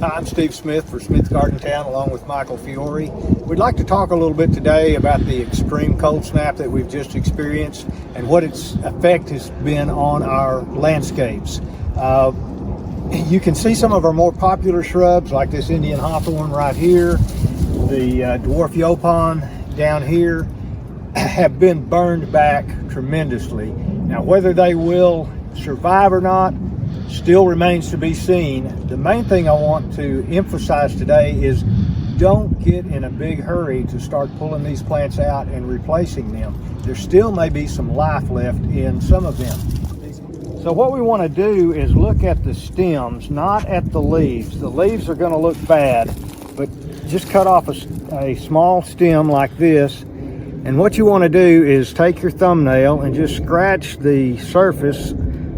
Hi, I'm Steve Smith for Smith Garden Town along with Michael Fiore. We'd like to talk a little bit today about the extreme cold snap that we've just experienced and what its effect has been on our landscapes. You can see some of our more popular shrubs like this Indian hawthorn right here, the dwarf yaupon down here, have been burned back tremendously. Now, whether they will survive or not still remains to be seen. The main thing I want to emphasize today is don't get in a big hurry to start pulling these plants out and replacing them. There still may be some life left in some of them. So what we want to do is look at the stems, not at the leaves. The leaves are going to look bad, but just cut off a small stem like this. And what you want to do is take your thumbnail and just scratch the surface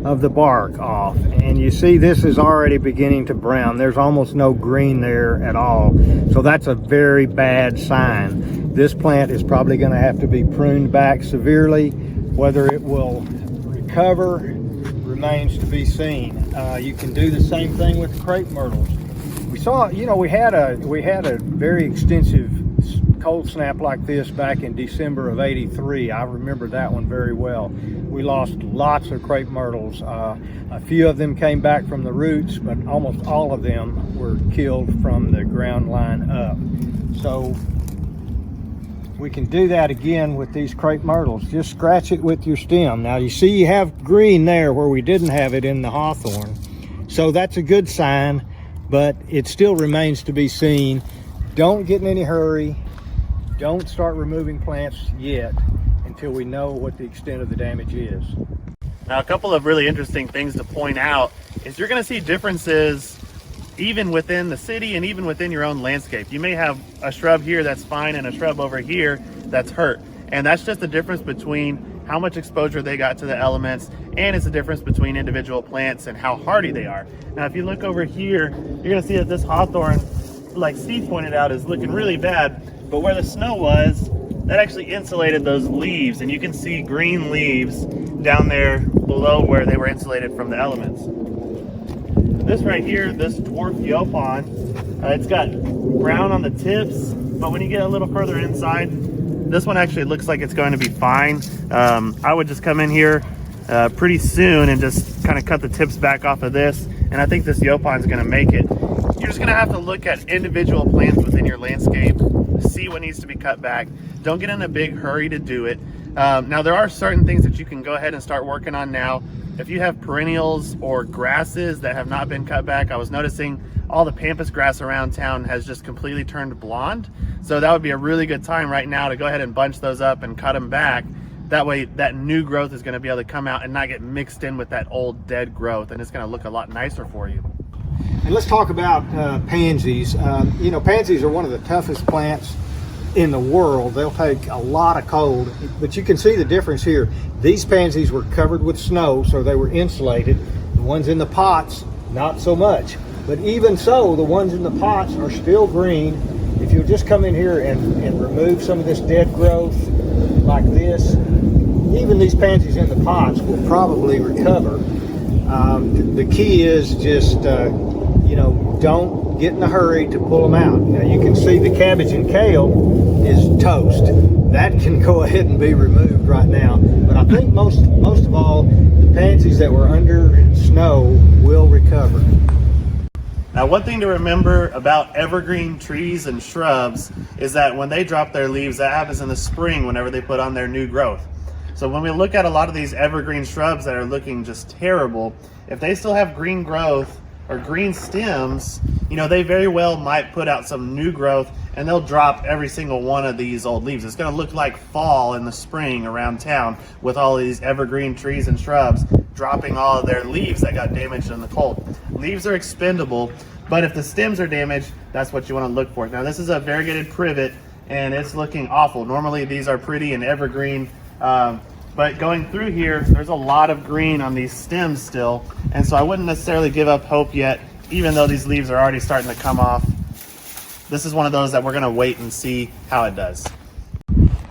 of the bark off, and you see this is already beginning to brown. There's almost no green there at all, so that's a very bad sign. This plant is probably going to have to be pruned back severely. Whether it will recover remains to be seen. You can do the same thing with crepe myrtles. We saw, we had a very extensive cold snap like this back in December of '83. I remember that one very well. We lost lots of crepe myrtles. A few of them came back from the roots, but almost all of them were killed from the ground line up. So we can do that again with these crepe myrtles. Just scratch it with your stem. Now you see you have green there where we didn't have it in the hawthorn. So that's a good sign, but it still remains to be seen. Don't get in any hurry. Don't start removing plants yet until we know what the extent of the damage is. Now, a couple of really interesting things to point out is you're going to see differences even within the city and even within your own landscape. You may have a shrub here that's fine and a shrub over here that's hurt. And that's just the difference between how much exposure they got to the elements, and it's the difference between individual plants and how hardy they are. Now, if you look over here, you're going to see that this hawthorn, like Steve pointed out, is looking really bad. But where the snow was, that actually insulated those leaves, and you can see green leaves down there below where they were insulated from the elements. This right here, this dwarf yaupon, it's got brown on the tips, but when you get a little further inside, this one actually looks like it's going to be fine. I would just come in here pretty soon and just kind of cut the tips back off of this, and I think this yaupon is going to make it. You're just going to have to look at individual plants within your landscape, see what needs to be cut back. Don't get in a big hurry to do it. Now, there are certain things that you can go ahead and start working on now. If you have perennials or grasses that have not been cut back, I was noticing all the pampas grass around town has just completely turned blonde. So that would be a really good time right now to go ahead and bunch those up and cut them back. That way that new growth is going to be able to come out and not get mixed in with that old dead growth, and it's going to look a lot nicer for you. And let's talk about pansies. Pansies are one of the toughest plants in the world. They'll take a lot of cold, but you can see the difference here. These pansies were covered with snow, so they were insulated. The ones in the pots, not so much. But even so, the ones in the pots are still green. If you'll just come in here and remove some of this dead growth like this, even these pansies in the pots will probably recover. The key is just, don't get in a hurry to pull them out. Now you can see the cabbage and kale is toast. That can go ahead and be removed right now. But I think most of all, the pansies that were under snow will recover. Now, one thing to remember about evergreen trees and shrubs is that when they drop their leaves, that happens in the spring whenever they put on their new growth. So when we look at a lot of these evergreen shrubs that are looking just terrible, if they still have green growth or green stems, they very well might put out some new growth, and they'll drop every single one of these old leaves. It's going to look like fall in the spring around town with all of these evergreen trees and shrubs dropping all of their leaves that got damaged in the cold. Leaves are expendable, but if the stems are damaged, that's what you want to look for. Now, this is a variegated privet, and it's looking awful. Normally these are pretty and evergreen, but going through here, there's a lot of green on these stems still, and so I wouldn't necessarily give up hope yet, even though these leaves are already starting to come off. This is one of those that we're going to wait and see how it does.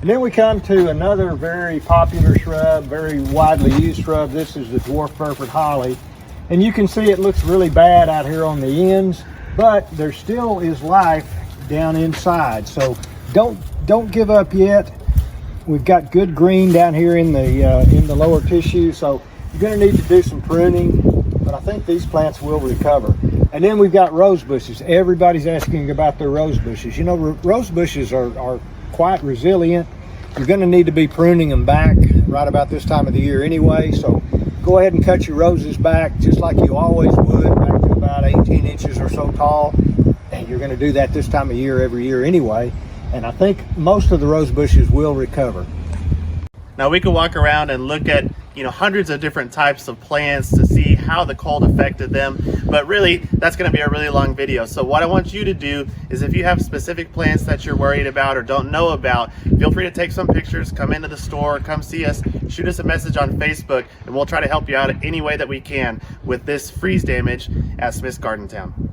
And then we come to another very popular shrub, very widely used shrub. This is the dwarf Burford holly. And you can see it looks really bad out here on the ends. but there still is life down inside. So don't give up yet. We've got good green down here in the lower tissue, so you're going to need to do some pruning, but I think these plants will recover. And then we've got rose bushes. Everybody's asking about their rose bushes. You know, rose bushes are quite resilient. You're going to need to be pruning them back right about this time of the year anyway, so go ahead and cut your roses back just like you always would, back to about 18 inches or so tall. And you're going to do that this time of year every year anyway. And I think most of the rose bushes will recover. Now we could walk around and look at, hundreds of different types of plants to see how the cold affected them, but really that's going to be a really long video. So what I want you to do is, if you have specific plants that you're worried about or don't know about, feel free to take some pictures, come into the store, come see us, shoot us a message on Facebook, and we'll try to help you out any way that we can with this freeze damage at Smith's Garden Town.